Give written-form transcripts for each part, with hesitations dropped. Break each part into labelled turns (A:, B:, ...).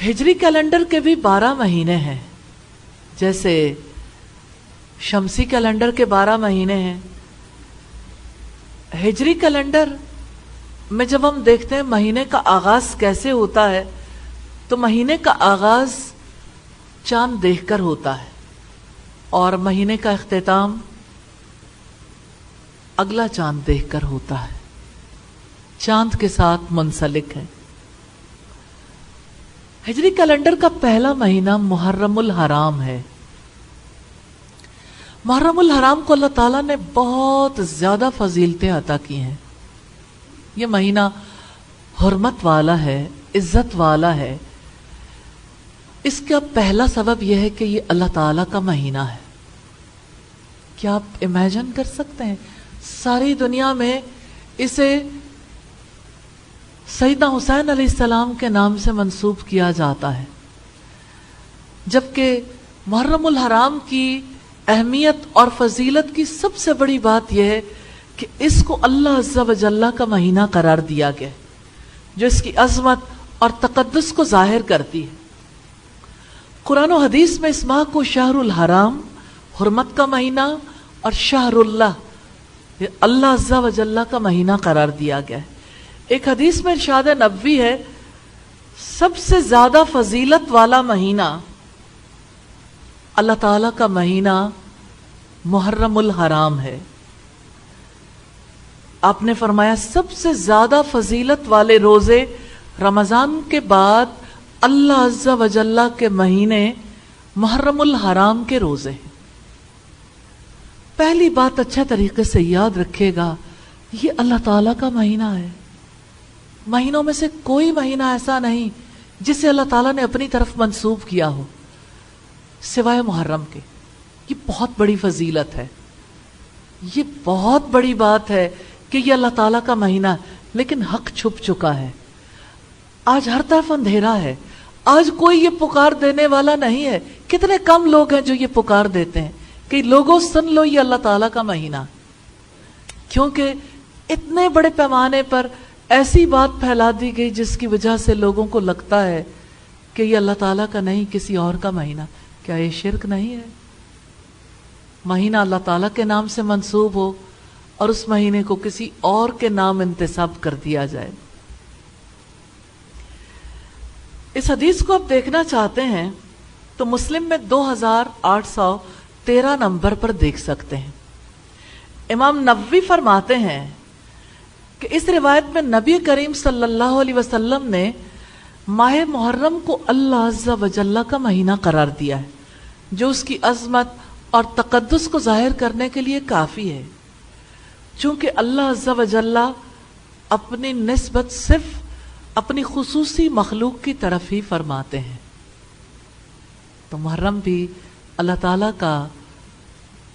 A: ہجری کیلنڈر کے بھی 12 مہینے ہیں، جیسے شمسی کیلنڈر کے 12 مہینے ہیں۔ ہجری کیلنڈر میں جب ہم دیکھتے ہیں مہینے کا آغاز کیسے ہوتا ہے، تو مہینے کا آغاز چاند دیکھ کر ہوتا ہے اور مہینے کا اختتام اگلا چاند دیکھ کر ہوتا ہے، چاند کے ساتھ منسلک ہے۔ ہجری کیلنڈر کا پہلا مہینہ محرم الحرام ہے۔ محرم الحرام کو اللہ تعالیٰ نے بہت زیادہ فضیلتیں عطا کی ہیں۔ یہ مہینہ حرمت والا ہے، عزت والا ہے۔ اس کا پہلا سبب یہ ہے کہ یہ اللہ تعالیٰ کا مہینہ ہے۔ کیا آپ امیجن کر سکتے ہیں؟ ساری دنیا میں اسے سیدنا حسین علیہ السلام کے نام سے منسوب کیا جاتا ہے، جبکہ محرم الحرام کی اہمیت اور فضیلت کی سب سے بڑی بات یہ ہے کہ اس کو اللہ عز و جل کا مہینہ قرار دیا گیا، جو اس کی عظمت اور تقدس کو ظاہر کرتی ہے۔ قرآن و حدیث میں اس ماہ کو شہر الحرام، حرمت کا مہینہ، اور شہر اللہ، اللہ عز و جل کا مہینہ قرار دیا گیا ہے۔ ایک حدیث میں ارشاد نبوی ہے، سب سے زیادہ فضیلت والا مہینہ اللہ تعالیٰ کا مہینہ محرم الحرام ہے۔ آپ نے فرمایا سب سے زیادہ فضیلت والے روزے رمضان کے بعد اللہ عز و جل کے مہینے محرم الحرام کے روزے ہیں۔ پہلی بات اچھے طریقے سے یاد رکھے گا، یہ اللہ تعالیٰ کا مہینہ ہے۔ مہینوں میں سے کوئی مہینہ ایسا نہیں جسے اللہ تعالیٰ نے اپنی طرف منسوب کیا ہو سوائے محرم کے۔ یہ بہت بڑی فضیلت ہے، یہ بہت بڑی بات ہے کہ یہ اللہ تعالیٰ کا مہینہ ہے، لیکن حق چھپ چکا ہے۔ آج ہر طرف اندھیرا ہے، آج کوئی یہ پکار دینے والا نہیں ہے۔ کتنے کم لوگ ہیں جو یہ پکار دیتے ہیں کہ لوگوں سن لو یہ اللہ تعالیٰ کا مہینہ، کیونکہ اتنے بڑے پیمانے پر ایسی بات پھیلا دی گئی جس کی وجہ سے لوگوں کو لگتا ہے کہ یہ اللہ تعالیٰ کا نہیں، کسی اور کا مہینہ۔ کیا یہ شرک نہیں ہے؟ مہینہ اللہ تعالیٰ کے نام سے منسوب ہو اور اس مہینے کو کسی اور کے نام انتساب کر دیا جائے۔ اس حدیث کو آپ دیکھنا چاہتے ہیں تو مسلم میں 2813 نمبر پر دیکھ سکتے ہیں۔ امام نووی فرماتے ہیں کہ اس روایت میں نبی کریم صلی اللہ علیہ وسلم نے ماہ محرم کو اللہ عز و جل کا مہینہ قرار دیا ہے، جو اس کی عظمت اور تقدس کو ظاہر کرنے کے لیے کافی ہے۔ چونکہ اللہ عز و جل اپنی نسبت صرف اپنی خصوصی مخلوق کی طرف ہی فرماتے ہیں، تو محرم بھی اللہ تعالیٰ کا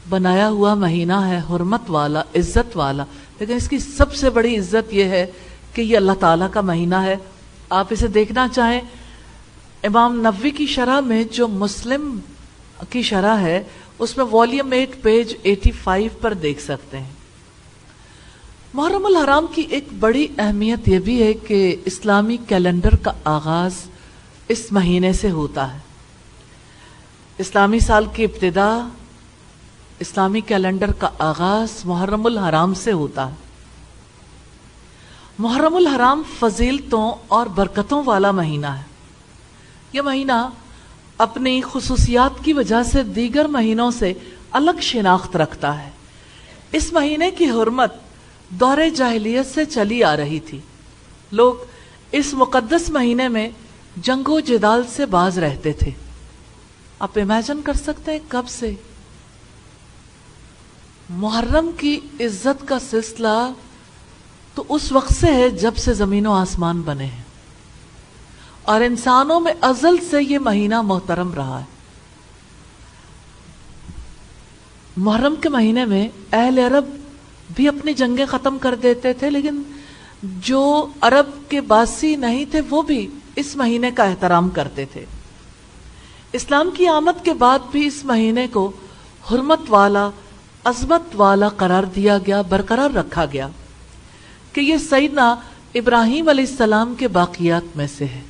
A: بنایا ہوا مہینہ ہے، حرمت والا، عزت والا، لیکن اس کی سب سے بڑی عزت یہ ہے کہ یہ اللہ تعالیٰ کا مہینہ ہے۔ آپ اسے دیکھنا چاہیں، امام نووی کی شرح میں جو مسلم کی شرح ہے اس میں والیوم 8 پیج 85 پر دیکھ سکتے ہیں۔ محرم الحرام کی ایک بڑی اہمیت یہ بھی ہے کہ اسلامی کیلنڈر کا آغاز اس مہینے سے ہوتا ہے۔ اسلامی سال کی ابتدا، اسلامی کیلنڈر کا آغاز محرم الحرام سے ہوتا ہے۔ محرم الحرام فضیلتوں اور برکتوں والا مہینہ ہے۔ یہ مہینہ اپنی خصوصیات کی وجہ سے دیگر مہینوں سے الگ شناخت رکھتا ہے۔ اس مہینے کی حرمت دور جاہلیت سے چلی آ رہی تھی۔ لوگ اس مقدس مہینے میں جنگ و جدال سے باز رہتے تھے۔ آپ امیجن کر سکتے ہیں کب سے؟ محرم کی عزت کا سلسلہ تو اس وقت سے ہے جب سے زمین و آسمان بنے ہیں، اور انسانوں میں ازل سے یہ مہینہ محترم رہا ہے۔ محرم کے مہینے میں اہل عرب بھی اپنی جنگیں ختم کر دیتے تھے، لیکن جو عرب کے باسی نہیں تھے وہ بھی اس مہینے کا احترام کرتے تھے۔ اسلام کی آمد کے بعد بھی اس مہینے کو حرمت والا، عظمت والا قرار دیا گیا، برقرار رکھا گیا کہ یہ سیدنا ابراہیم علیہ السلام کے باقیات میں سے ہے۔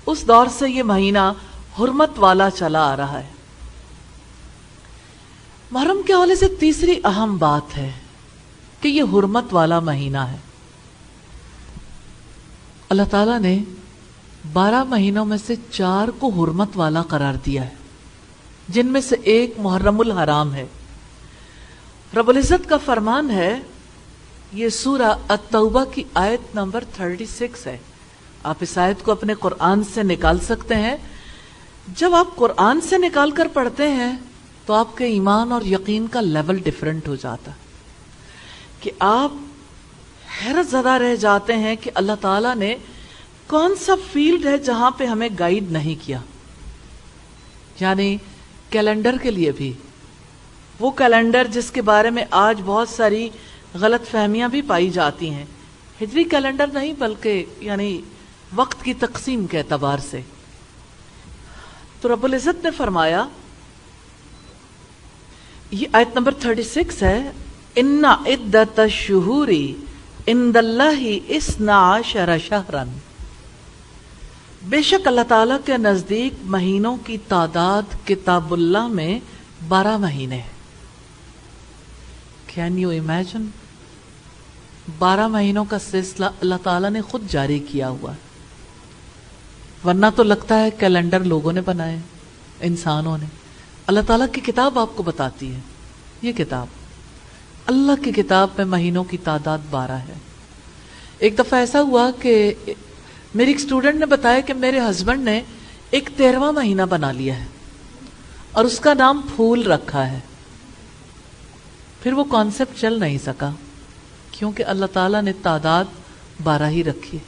A: اس دور سے یہ مہینہ حرمت والا چلا آ رہا ہے۔ محرم کے حوالے سے تیسری اہم بات ہے کہ یہ حرمت والا مہینہ ہے۔ اللہ تعالیٰ نے 12 مہینوں میں سے 4 کو حرمت والا قرار دیا ہے، جن میں سے ایک محرم الحرام ہے۔ رب العزت کا فرمان ہے، یہ سورہ التوبہ کی آیت نمبر 36 ہے۔ آپ اس آیت کو اپنے قرآن سے نکال سکتے ہیں۔ جب آپ قرآن سے نکال کر پڑھتے ہیں تو آپ کے ایمان اور یقین کا لیول ڈیفرنٹ ہو جاتا ہے، کہ آپ حیرت زدہ رہ جاتے ہیں کہ اللہ تعالیٰ نے کون سا فیلڈ ہے جہاں پہ ہمیں گائیڈ نہیں کیا۔ یعنی کیلنڈر کے لیے بھی، وہ کیلنڈر جس کے بارے میں آج بہت ساری غلط فہمیاں بھی پائی جاتی ہیں، ہجری کیلنڈر نہیں بلکہ یعنی وقت کی تقسیم کے اعتبار سے، تو رب العزت نے فرمایا، یہ آیت نمبر 36 ہے، ان عدت الشہور عند اللہ 12 شہرا، بے شک اللہ تعالیٰ کے نزدیک مہینوں کی تعداد کتاب اللہ میں 12 مہینے ہیں۔ Can you imagine? 12 مہینوں کا سلسلہ اللہ تعالیٰ نے خود جاری کیا ہوا ہے، ورنہ تو لگتا ہے کیلنڈر لوگوں نے بنائے، انسانوں نے۔ اللہ تعالیٰ کی کتاب آپ کو بتاتی ہے، یہ کتاب اللہ کی کتاب میں مہینوں کی تعداد 12 ہے۔ ایک دفعہ ایسا ہوا کہ میری ایک اسٹوڈنٹ نے بتایا کہ میرے ہسبینڈ نے ایک 13واں مہینہ بنا لیا ہے اور اس کا نام پھول رکھا ہے۔ پھر وہ کانسیپٹ چل نہیں سکا، کیونکہ اللہ تعالیٰ نے تعداد 12 ہی رکھی ہے۔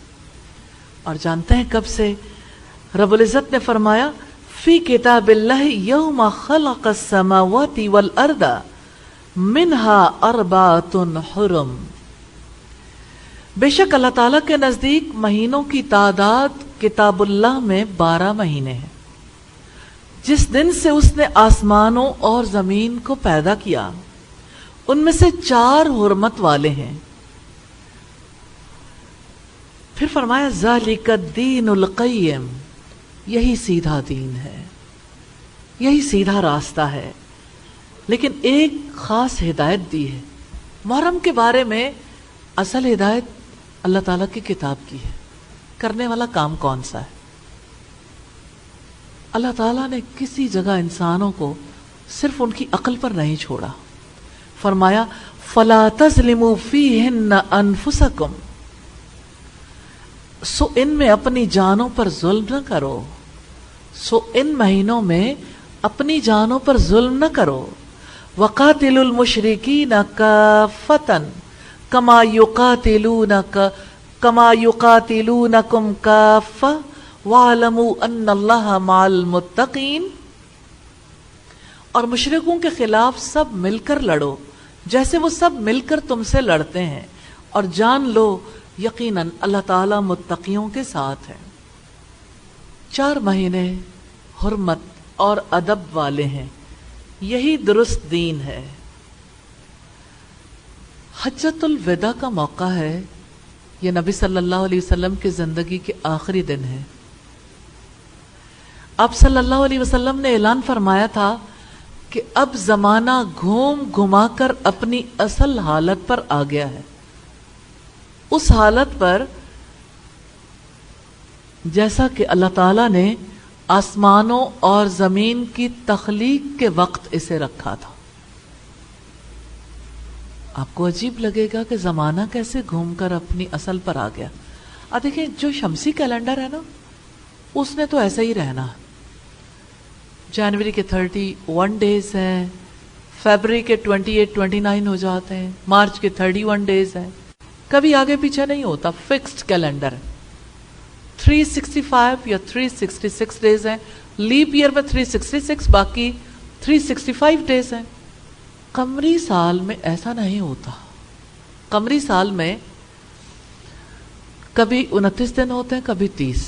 A: اور جانتے ہیں کب سے؟ رب العزت نے فرمایا، فی کتاب اللہ یوم خلق السماوات والارض منها 4 حرم، بے شک اللہ تعالیٰ کے نزدیک مہینوں کی تعداد کتاب اللہ میں 12 مہینے ہیں، جس دن سے اس نے آسمانوں اور زمین کو پیدا کیا، ان میں سے 4 حرمت والے ہیں۔ پھر فرمایا، ذالک الدین القیم، یہی سیدھا دین ہے، یہی سیدھا راستہ ہے۔ لیکن ایک خاص ہدایت دی ہے محرم کے بارے میں۔ اصل ہدایت اللہ تعالیٰ کی کتاب کی ہے۔ کرنے والا کام کون سا ہے؟ اللہ تعالیٰ نے کسی جگہ انسانوں کو صرف ان کی عقل پر نہیں چھوڑا، فرمایا فَلَا تَظْلِمُوا فِيهِنَّ أَنفُسَكُمْ، سو ان میں اپنی جانوں پر ظلم نہ کرو، سو ان مہینوں میں اپنی جانوں پر ظلم نہ کرو۔ وَقَاتِلُوا الْمُشْرِكِينَ كَافَّةً كَمَا يُقَاتِلُونَكُمْ كَافَّةً وَاعْلَمُوا أَنَّ اللَّهَ مَعَ الْمُتَّقِينَ، اور مشرکوں کے خلاف سب مل کر لڑو جیسے وہ سب مل کر تم سے لڑتے ہیں، اور جان لو یقیناً اللہ تعالیٰ متقیوں کے ساتھ ہے۔ 4 مہینے حرمت اور ادب والے ہیں، یہی درست دین ہے۔ حجۃ الوداع کا موقع ہے، یہ نبی صلی اللہ علیہ وسلم کی زندگی کے آخری دن ہے۔ آپ صلی اللہ علیہ وسلم نے اعلان فرمایا تھا کہ اب زمانہ گھوم گھما کر اپنی اصل حالت پر آ گیا ہے، اس حالت پر جیسا کہ اللہ تعالیٰ نے آسمانوں اور زمین کی تخلیق کے وقت اسے رکھا تھا۔ آپ کو عجیب لگے گا کہ زمانہ کیسے گھوم کر اپنی اصل پر آ گیا۔ دیکھیں، جو شمسی کیلنڈر ہے نا، اس نے تو ایسا ہی رہنا۔ جنوری کے 31 ڈیز ہیں، فیبرری کے 28 29 ہو جاتے ہیں، مارچ کے 31 ڈیز ہیں، کبھی آگے پیچھے نہیں ہوتا، فکسڈ کیلنڈر۔ 365 یا 366 ڈیز ہیں، لیپ ایئر میں 366، باقی 365 ڈیز ہیں۔ قمری سال میں ایسا نہیں ہوتا۔ قمری سال میں کبھی 29 دن ہوتے ہیں، کبھی 30۔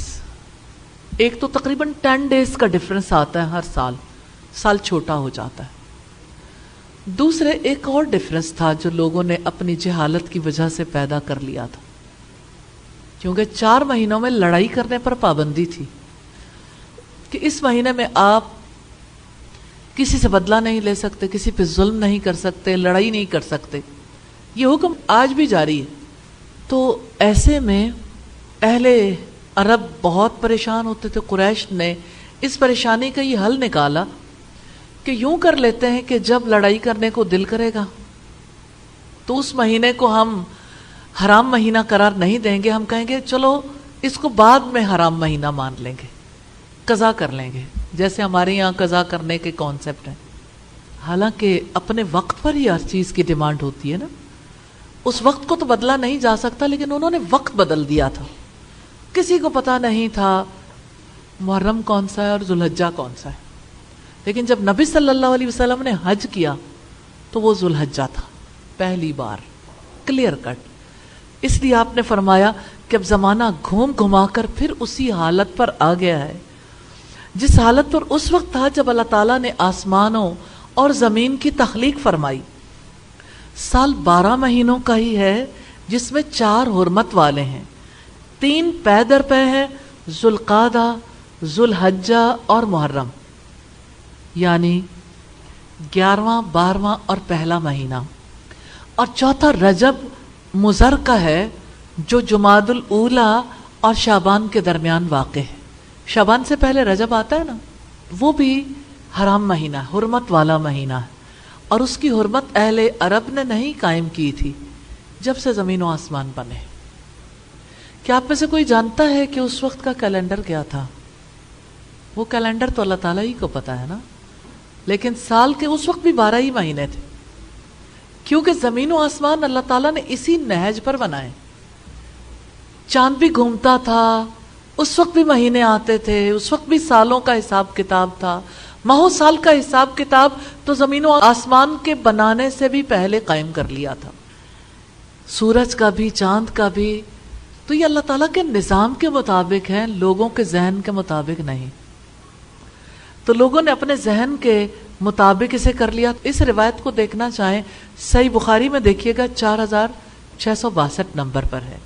A: ایک تو تقریباً 10 ڈیز کا ڈفرنس آتا ہے ہر سال، سال چھوٹا ہو جاتا ہے۔ دوسرے ایک اور ڈفرنس تھا جو لوگوں نے اپنی جہالت کی وجہ سے پیدا کر لیا تھا، کیونکہ 4 مہینوں میں لڑائی کرنے پر پابندی تھی۔ کہ اس مہینے میں آپ کسی سے بدلہ نہیں لے سکتے، کسی پہ ظلم نہیں کر سکتے، لڑائی نہیں کر سکتے. یہ حکم آج بھی جاری ہے. تو ایسے میں اہل عرب بہت پریشان ہوتے تھے. قریش نے اس پریشانی کا یہ حل نکالا کہ یوں کر لیتے ہیں کہ جب لڑائی کرنے کو دل کرے گا تو اس مہینے کو ہم حرام مہینہ قرار نہیں دیں گے، ہم کہیں گے چلو اس کو بعد میں حرام مہینہ مان لیں گے، قضا کر لیں گے، جیسے ہمارے یہاں قضا کرنے کے کانسیپٹ ہیں. حالانکہ اپنے وقت پر ہی ہر چیز کی ڈیمانڈ ہوتی ہے نا. اس وقت کو تو بدلا نہیں جا سکتا، لیکن انہوں نے وقت بدل دیا تھا. کسی کو پتا نہیں تھا محرم کون سا ہے اور ذوالحجہ کون سا ہے، لیکن جب نبی صلی اللہ علیہ وسلم نے حج کیا تو وہ ذوالحجہ تھا پہلی بار، کلیئر کٹ. اس لیے آپ نے فرمایا کہ اب زمانہ گھوم گھما کر پھر اسی حالت پر آ گیا ہے جس حالت پر اس وقت تھا جب اللہ تعالیٰ نے آسمانوں اور زمین کی تخلیق فرمائی. سال 12 مہینوں کا ہی ہے جس میں 4 حرمت والے ہیں، 3 پے در پے ہیں، ذوالقعدہ، ذوالحجہ اور محرم، یعنی 11واں 12واں اور پہلا مہینہ، اور چوتھا رجب مضر کا ہے جو جمادی الاولیٰ اور شعبان کے درمیان واقع ہے. شعبان سے پہلے رجب آتا ہے نا، وہ بھی حرام مہینہ، حرمت والا مہینہ ہے. اور اس کی حرمت اہل عرب نے نہیں قائم کی تھی جب سے زمین و آسمان بنے. کیا آپ میں سے کوئی جانتا ہے کہ اس وقت کا کیلنڈر کیا تھا؟ وہ کیلنڈر تو اللہ تعالیٰ ہی کو پتا ہے نا. لیکن سال کے اس وقت بھی 12 ہی مہینے تھے، کیونکہ زمین و آسمان اللہ تعالیٰ نے اسی نہج پر بنائے. چاند بھی گھومتا تھا، اس وقت بھی مہینے آتے تھے، اس وقت بھی سالوں کا حساب کتاب تھا. ماہ و سال کا حساب کتاب تو زمین و آسمان کے بنانے سے بھی پہلے قائم کر لیا تھا. سورج کا بھی، چاند کا بھی. تو یہ اللہ تعالیٰ کے نظام کے مطابق ہیں، لوگوں کے ذہن کے مطابق نہیں. تو لوگوں نے اپنے ذہن کے مطابق اسے کر لیا. اس روایت کو دیکھنا چاہیں صحیح بخاری میں دیکھیے گا 4662 نمبر پر ہے.